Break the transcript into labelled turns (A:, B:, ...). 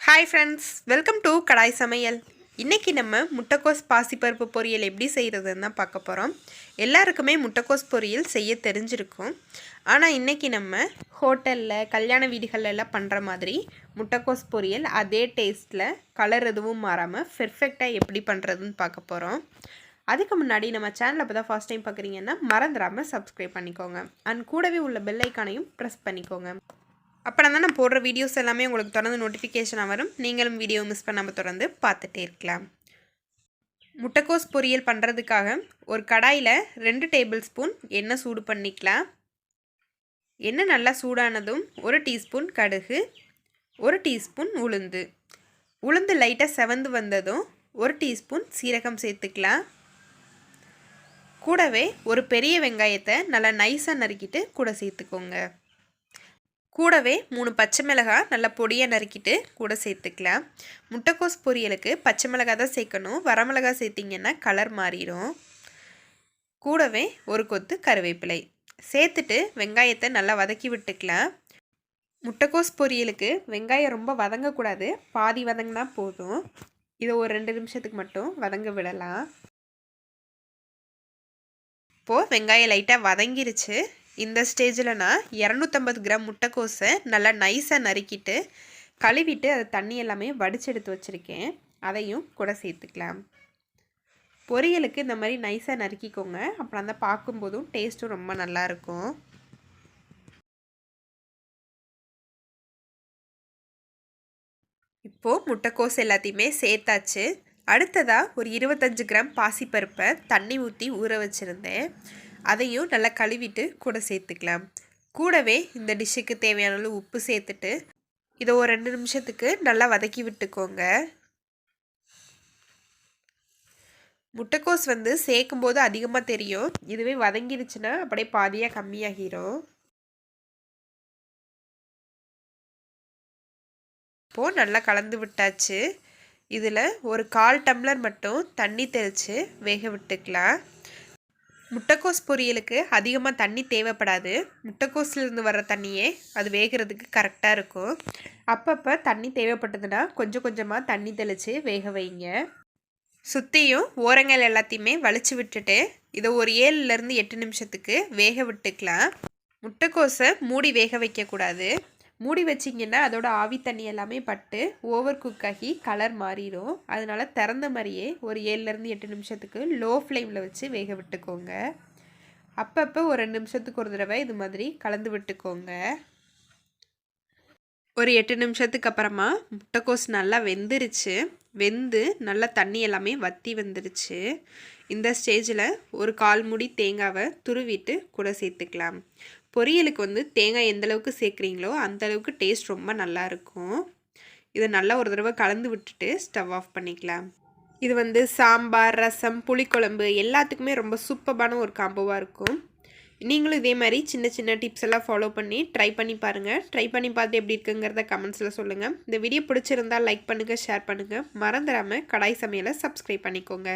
A: Hi friends, welcome to கடாய் சமையல். இன்றைக்கி நம்ம முட்டைக்கோஸ் பாசிப்பருப்பு பொரியல் எப்படி செய்கிறதுன்னு தான் பார்க்க போகிறோம். எல்லாருக்குமே முட்டைக்கோஸ் பொரியல் செய்ய தெரிஞ்சிருக்கும். ஆனால் இன்றைக்கி நம்ம ஹோட்டலில் கல்யாண வீடுகளெல்லாம் பண்ணுற மாதிரி முட்டைக்கோஸ் பொரியல் அதே டேஸ்ட்டில் கலர் எதுவும் மாறாமல் பெர்ஃபெக்டாக எப்படி பண்ணுறதுன்னு பார்க்க போகிறோம். அதுக்கு முன்னாடி நம்ம சேனலை இப்போ தான் ஃபர்ஸ்ட் டைம் பார்க்குறீங்கன்னா மறந்துடாமல் சப்ஸ்கிரைப் பண்ணிக்கோங்க. அண்ட் கூடவே உள்ள பெல் ஐக்கானையும் ப்ரெஸ் பண்ணிக்கோங்க. அப்புறம் தான் நான் போடுற வீடியோஸ் எல்லாமே உங்களுக்கு தொடர்ந்து நோட்டிஃபிகேஷனாக வரும். நீங்களும் வீடியோ மிஸ் பண்ணாமல் தொடர்ந்து பார்த்துட்டே இருக்கலாம். முட்டைக்கோஸ் பொரியல் பண்ணுறதுக்காக ஒரு கடாயில் 2 டேபிள் ஸ்பூன் எண்ணெய் சூடு பண்ணிக்கலாம். எண்ணெய் நல்லா சூடானதும் 1 டீஸ்பூன் கடுகு, 1 டீஸ்பூன் உளுந்து லைட்டாக செவந்து வந்ததும் 1 டீஸ்பூன் சீரகம் சேர்த்துக்கலாம். கூடவே ஒரு பெரிய வெங்காயத்தை நல்லா நைஸாக நறுக்கிட்டு கூட சேர்த்துக்கோங்க. கூடவே 3 பச்சை மிளகாய் நல்லா பொடியாக நறுக்கிட்டு கூட சேர்த்துக்கலாம். முட்டைக்கோஸ் பொரியலுக்கு பச்சை மிளகாய் தான் சேர்க்கணும். வரமிளகாய் சேர்த்திங்கன்னா கலர் மாறிடும். கூடவே ஒரு கொத்து கருவேப்பிலை சேர்த்துட்டு வெங்காயத்தை நல்லா வதக்கி விட்டுக்கலாம். முட்டைக்கோஸ் பொரியலுக்கு வெங்காயம் ரொம்ப வதங்கக்கூடாது, பாதி வதங்கினா போதும். இதை ஒரு 2 நிமிஷத்துக்கு மட்டும் வதங்க விடலாம். இப்போது வெங்காயம் லைட்டாக வதங்கிருச்சு. இந்த ஸ்டேஜில் நான் 250 கிராம் முட்டைக்கோஸை நல்லா நைஸாக நறுக்கிட்டு கழுவிட்டு அதை தண்ணி எல்லாமே வடிச்செடுத்து வச்சுருக்கேன். அதையும் கூட சேர்த்துக்கலாம். பொரியலுக்கு இந்த மாதிரி நைஸாக நறுக்கிக்கோங்க, அப்புறம் தான் பார்க்கும்போதும் டேஸ்ட்டும் ரொம்ப நல்லாயிருக்கும். இப்போது முட்டைக்கோஸ் எல்லாத்தையுமே சேர்த்தாச்சு. அடுத்ததாக ஒரு 25 கிராம் பாசிப்பருப்பை தண்ணி ஊற்றி ஊற வச்சுருந்தேன். அதையும் நல்லா கழுவிட்டு கூட சேர்த்துக்கலாம். கூடவே இந்த டிஷ்ஷுக்கு தேவையான அளவு உப்பு சேர்த்துட்டு இதை ஒரு 2 நிமிஷத்துக்கு நல்லா வதக்கி விட்டுக்கோங்க. முட்டைக்கோஸ் சேர்க்கும்போது அதிகமாக தெரியும், இதுவே வதங்கிடுச்சுன்னா அப்படியே பாதியாக கம்மியாகிடும். இப்போது நல்லா கலந்து விட்டாச்சு. இதில் ஒரு 1/4 டம்ளர் மட்டும் தண்ணி தெளித்து வேக விட்டுக்கலாம். முட்டைக்கோஸ் பொரியலுக்கு அதிகமாக தண்ணி தேவைப்படாது. முட்டைக்கோஸ்லேருந்து வர்ற தண்ணியே அது வேகிறதுக்கு கரெக்டாக இருக்கும். அப்பப்போ தண்ணி தேவைப்பட்டதுன்னா கொஞ்சம் கொஞ்சமாக தண்ணி தெளித்து வேக வைங்க. சுற்றியும் ஓரங்கள் எல்லாத்தையுமே வலிச்சு விட்டுட்டு இதை ஒரு 7லேருந்து 8 நிமிஷத்துக்கு வேக விட்டுக்கலாம். முட்டைக்கோஸை மூடி வேக வைக்கக்கூடாது. மூடி வச்சிங்கன்னா அதோட ஆவி தண்ணி எல்லாமே பட்டு ஓவர் குக் ஆகி கலர் மாறிடும். அதனால் திறந்த மாதிரியே ஒரு 7லேருந்து 8 நிமிஷத்துக்கு லோ ஃப்ளேமில் வச்சு வேக விட்டுக்கோங்க. அப்பப்போ ஒரு 2 நிமிஷத்துக்கு ஒரு தடவை இது மாதிரி கலந்து விட்டுக்கோங்க. ஒரு 8 நிமிஷத்துக்கு அப்புறமா முட்டைக்கோஸ் நல்லா வெந்துருச்சு. வெந்து நல்லா தண்ணி எல்லாமே வற்றி வந்துருச்சு. இந்த ஸ்டேஜில் ஒரு 1/4 மூடி தேங்காவை துருவிட்டு கூட சேர்த்துக்கலாம். பொரியலுக்கு தேங்காய் எந்தளவுக்கு சேர்க்குறீங்களோ அந்தளவுக்கு டேஸ்ட் ரொம்ப நல்லாயிருக்கும். இதை நல்லா ஒரு தடவை கலந்து விட்டுட்டு ஸ்டவ் ஆஃப் பண்ணிக்கலாம். இது சாம்பார், ரசம், புளிக்குழம்பு எல்லாத்துக்குமே ரொம்ப சூப்பரான ஒரு காம்போவாக இருக்கும். நீங்களும் இதே மாதிரி சின்ன சின்ன டிப்ஸ் எல்லாம் ஃபாலோ பண்ணி ட்ரை பண்ணி பாருங்கள். ட்ரை பண்ணி பார்த்து எப்படி இருக்குங்கிறத கமெண்ட்ஸில் சொல்லுங்கள். இந்த வீடியோ பிடிச்சிருந்தால் லைக் பண்ணுங்கள், ஷேர் பண்ணுங்கள். மறந்துடாமல் கடாய் சமையலை சப்ஸ்கிரைப் பண்ணிக்கோங்க.